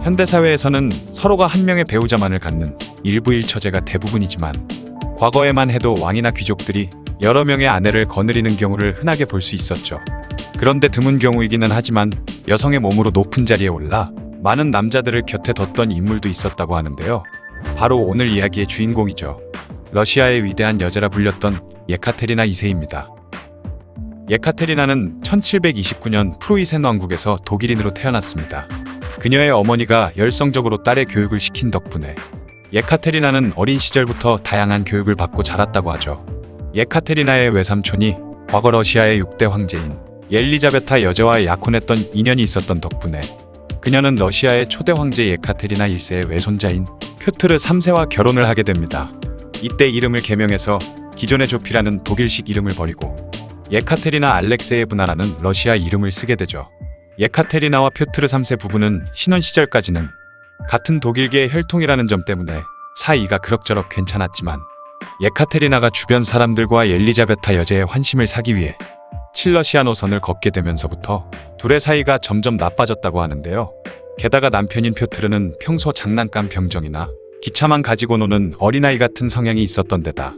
현대사회에서는 서로가 한 명의 배우자만을 갖는 일부일처제가 대부분이지만 과거에만 해도 왕이나 귀족들이 여러 명의 아내를 거느리는 경우를 흔하게 볼 수 있었죠. 그런데 드문 경우이기는 하지만 여성의 몸으로 높은 자리에 올라 많은 남자들을 곁에 뒀던 인물도 있었다고 하는데요. 바로 오늘 이야기의 주인공이죠. 러시아의 위대한 여자라 불렸던 예카테리나 2세입니다. 예카테리나는 1729년 프로이센 왕국에서 독일인으로 태어났습니다. 그녀의 어머니가 열성적으로 딸의 교육을 시킨 덕분에 예카테리나는 어린 시절부터 다양한 교육을 받고 자랐다고 하죠. 예카테리나의 외삼촌이 과거 러시아의 6대 황제인 엘리자베타 여제와 약혼했던 인연이 있었던 덕분에 그녀는 러시아의 초대 황제 예카테리나 1세의 외손자인 퓨트르 3세와 결혼을 하게 됩니다. 이때 이름을 개명해서 기존의 조피라는 독일식 이름을 버리고 예카테리나 알렉세예브나라는 러시아 이름을 쓰게 되죠. 예카테리나와 퓨트르 3세 부부는 신혼 시절까지는 같은 독일계의 혈통이라는 점 때문에 사이가 그럭저럭 괜찮았지만 예카테리나가 주변 사람들과 엘리자베타 여제의 환심을 사기 위해 칠러시아 노선을 걷게 되면서부터 둘의 사이가 점점 나빠졌다고 하는데요. 게다가 남편인 퓨트르는 평소 장난감 병정이나 기차만 가지고 노는 어린아이 같은 성향이 있었던 데다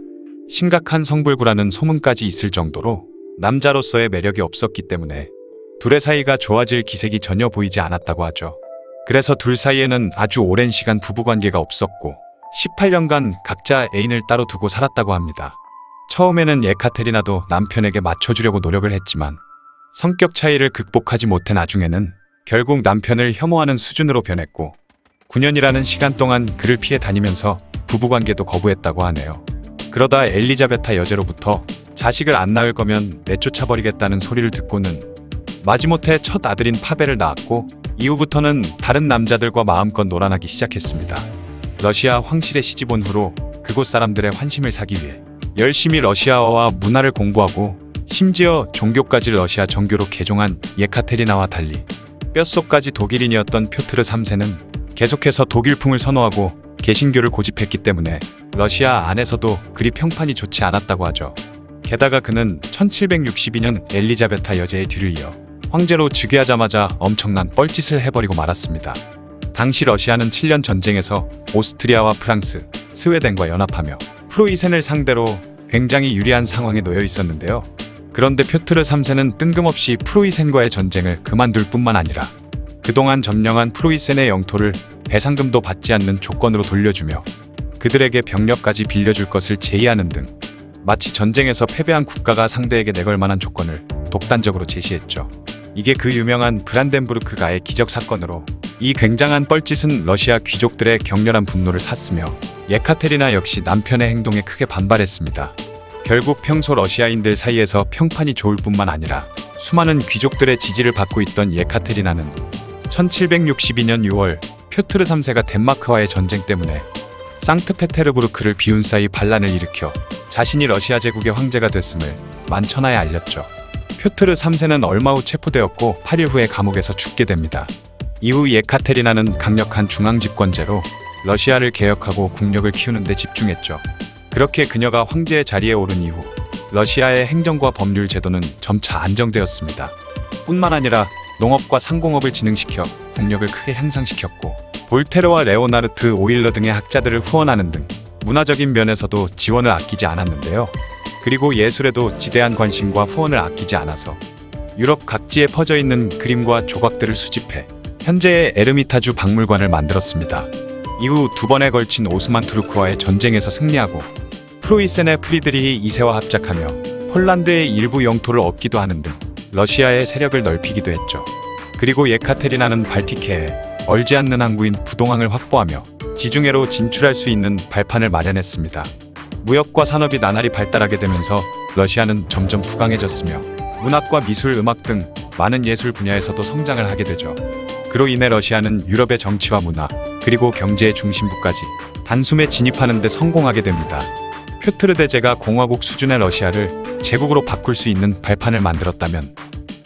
심각한 성불구라는 소문까지 있을 정도로 남자로서의 매력이 없었기 때문에 둘의 사이가 좋아질 기색이 전혀 보이지 않았다고 하죠. 그래서 둘 사이에는 아주 오랜 시간 부부관계가 없었고 18년간 각자 애인을 따로 두고 살았다고 합니다. 처음에는 예카테리나도 남편에게 맞춰주려고 노력을 했지만 성격 차이를 극복하지 못해 나중에는 결국 남편을 혐오하는 수준으로 변했고 9년이라는 시간 동안 그를 피해 다니면서 부부관계도 거부했다고 하네요. 그러다 엘리자베타 여제로부터 자식을 안 낳을 거면 내쫓아버리겠다는 소리를 듣고는 마지못해 첫 아들인 파벨을 낳았고 이후부터는 다른 남자들과 마음껏 놀아나기 시작했습니다. 러시아 황실에 시집 온 후로 그곳 사람들의 환심을 사기 위해 열심히 러시아어와 문화를 공부하고 심지어 종교까지 러시아 정교로 개종한 예카테리나와 달리 뼛속까지 독일인이었던 퓨트르 3세는 계속해서 독일풍을 선호하고 개신교를 고집했기 때문에 러시아 안에서도 그리 평판이 좋지 않았다고 하죠. 게다가 그는 1762년 엘리자베타 여제의 뒤를 이어 황제로 즉위하자마자 엄청난 뻘짓을 해버리고 말았습니다. 당시 러시아는 7년 전쟁에서 오스트리아와 프랑스, 스웨덴과 연합하며 프로이센을 상대로 굉장히 유리한 상황에 놓여 있었는데요. 그런데 퓨트르 3세는 뜬금없이 프로이센과의 전쟁을 그만둘 뿐만 아니라 그동안 점령한 프로이센의 영토를 배상금도 받지 않는 조건으로 돌려주며 그들에게 병력까지 빌려줄 것을 제의하는 등 마치 전쟁에서 패배한 국가가 상대에게 내걸 만한 조건을 독단적으로 제시했죠. 이게 그 유명한 브란덴부르크가의 기적 사건으로 이 굉장한 뻘짓은 러시아 귀족들의 격렬한 분노를 샀으며 예카테리나 역시 남편의 행동에 크게 반발했습니다. 결국 평소 러시아인들 사이에서 평판이 좋을 뿐만 아니라 수많은 귀족들의 지지를 받고 있던 예카테리나는 1762년 6월 퓨트르 3세가 덴마크와의 전쟁 때문에 상트페테르부르크를 비운 사이 반란을 일으켜 자신이 러시아 제국의 황제가 됐음을 만천하에 알렸죠. 퓨트르 3세는 얼마 후 체포되었고 8일 후에 감옥에서 죽게 됩니다. 이후 예카테리나는 강력한 중앙집권제로 러시아를 개혁하고 국력을 키우는 데 집중했죠. 그렇게 그녀가 황제의 자리에 오른 이후 러시아의 행정과 법률 제도는 점차 안정되었습니다. 뿐만 아니라 농업과 상공업을 진흥시켜 국력을 크게 향상시켰고 볼테르와 레오나르트 오일러 등의 학자들을 후원하는 등 문화적인 면에서도 지원을 아끼지 않았는데요. 그리고 예술에도 지대한 관심과 후원을 아끼지 않아서 유럽 각지에 퍼져 있는 그림과 조각들을 수집해 현재의 에르미타주 박물관을 만들었습니다. 이후 두 번에 걸친 오스만 투르크와의 전쟁에서 승리하고 프로이센의 프리드리히 2세와 합작하며 폴란드의 일부 영토를 얻기도 하는 등 러시아의 세력을 넓히기도 했죠. 그리고 예카테리나는 발티케에 얼지 않는 항구인 부동항을 확보하며 지중해로 진출할 수 있는 발판을 마련했습니다. 무역과 산업이 나날이 발달하게 되면서 러시아는 점점 부강해졌으며 문학과 미술, 음악 등 많은 예술 분야에서도 성장을 하게 되죠. 그로 인해 러시아는 유럽의 정치와 문화, 그리고 경제의 중심부까지 단숨에 진입하는 데 성공하게 됩니다. 퓨트르 대제가 공화국 수준의 러시아를 제국으로 바꿀 수 있는 발판을 만들었다면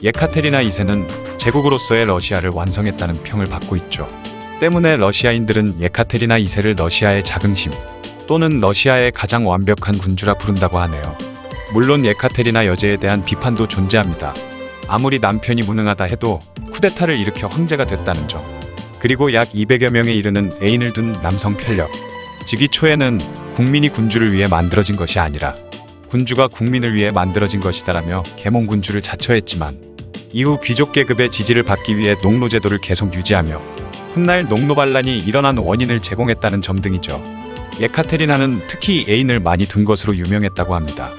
예카테리나 2세는 제국으로서의 러시아를 완성했다는 평을 받고 있죠. 때문에 러시아인들은 예카테리나 2세를 러시아의 자긍심 또는 러시아의 가장 완벽한 군주라 부른다고 하네요. 물론 예카테리나 여제에 대한 비판도 존재합니다. 아무리 남편이 무능하다 해도 쿠데타를 일으켜 황제가 됐다는 점, 그리고 약 200여 명에 이르는 애인을 둔 남성 편력. 즉위 초에는 국민이 군주를 위해 만들어진 것이 아니라 군주가 국민을 위해 만들어진 것이다라며 계몽군주를 자처했지만 이후 귀족 계급의 지지를 받기 위해 농노제도를 계속 유지하며 훗날 농노반란이 일어난 원인을 제공했다는 점 등이죠. 예카테리나는 특히 애인을 많이 둔 것으로 유명했다고 합니다.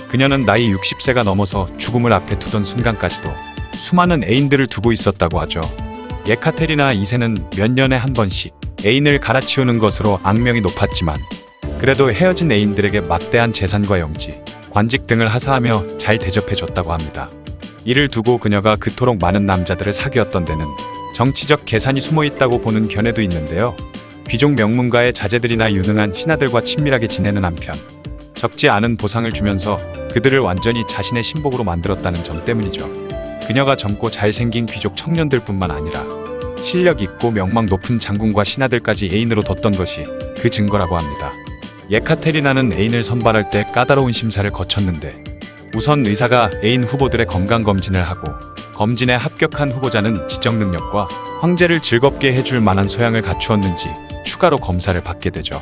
그녀는 나이 60세가 넘어서 죽음을 앞에 두던 순간까지도 수많은 애인들을 두고 있었다고 하죠. 예카테리나 2세는 몇 년에 한 번씩 애인을 갈아치우는 것으로 악명이 높았지만 그래도 헤어진 애인들에게 막대한 재산과 영지, 관직 등을 하사하며 잘 대접해줬다고 합니다. 이를 두고 그녀가 그토록 많은 남자들을 사귀었던 데는 정치적 계산이 숨어있다고 보는 견해도 있는데요. 귀족 명문가의 자제들이나 유능한 신하들과 친밀하게 지내는 한편 적지 않은 보상을 주면서 그들을 완전히 자신의 신복으로 만들었다는 점 때문이죠. 그녀가 젊고 잘생긴 귀족 청년들뿐만 아니라 실력 있고 명망 높은 장군과 신하들까지 애인으로 뒀던 것이 그 증거라고 합니다. 예카테리나는 애인을 선발할 때 까다로운 심사를 거쳤는데 우선 의사가 애인 후보들의 건강검진을 하고 검진에 합격한 후보자는 지적 능력과 황제를 즐겁게 해줄 만한 소양을 갖추었는지 추가로 검사를 받게 되죠.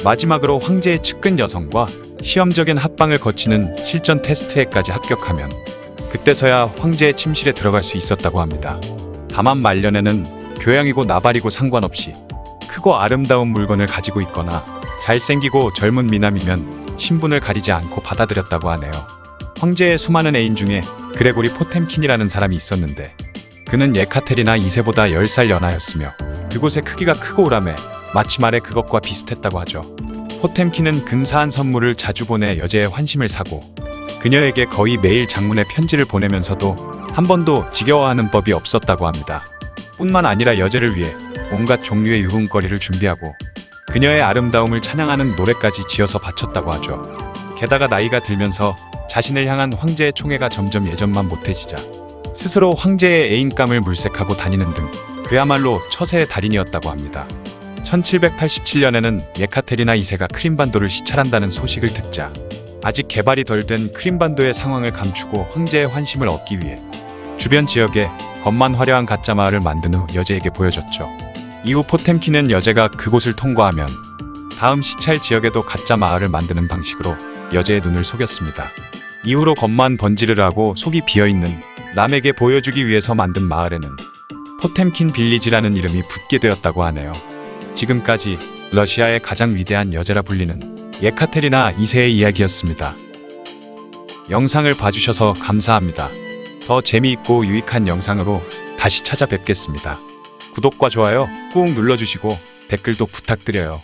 마지막으로 황제의 측근 여성과 시험적인 합방을 거치는 실전 테스트에까지 합격하면 그때서야 황제의 침실에 들어갈 수 있었다고 합니다. 다만 말년에는 교양이고 나발이고 상관없이 크고 아름다운 물건을 가지고 있거나 잘생기고 젊은 미남이면 신분을 가리지 않고 받아들였다고 하네요. 황제의 수많은 애인 중에 그레고리 포템킨이라는 사람이 있었는데 그는 예카테리나 2세보다 10살 연하였으며 그곳의 크기가 크고 우람해 마치 말해 그것과 비슷했다고 하죠. 포템킨은 근사한 선물을 자주 보내 여제의 환심을 사고 그녀에게 거의 매일 장문의 편지를 보내면서도 한 번도 지겨워하는 법이 없었다고 합니다. 뿐만 아니라 여제를 위해 온갖 종류의 유흥거리를 준비하고 그녀의 아름다움을 찬양하는 노래까지 지어서 바쳤다고 하죠. 게다가 나이가 들면서 자신을 향한 황제의 총애가 점점 예전만 못해지자 스스로 황제의 애인감을 물색하고 다니는 등 그야말로 처세의 달인이었다고 합니다. 1787년에는 예카테리나 2세가 크림반도를 시찰한다는 소식을 듣자 아직 개발이 덜 된 크림반도의 상황을 감추고 황제의 환심을 얻기 위해 주변 지역에 겉만 화려한 가짜 마을을 만든 후 여제에게 보여줬죠. 이후 포템킨은 여제가 그곳을 통과하면 다음 시찰 지역에도 가짜 마을을 만드는 방식으로 여제의 눈을 속였습니다. 이후로 겉만 번지르르 하고 속이 비어있는 남에게 보여주기 위해서 만든 마을에는 포템킨 빌리지라는 이름이 붙게 되었다고 하네요. 지금까지 러시아의 가장 위대한 여제라 불리는 예카테리나 2세의 이야기였습니다. 영상을 봐주셔서 감사합니다. 더 재미있고 유익한 영상으로 다시 찾아뵙겠습니다. 구독과 좋아요 꾹 눌러주시고 댓글도 부탁드려요.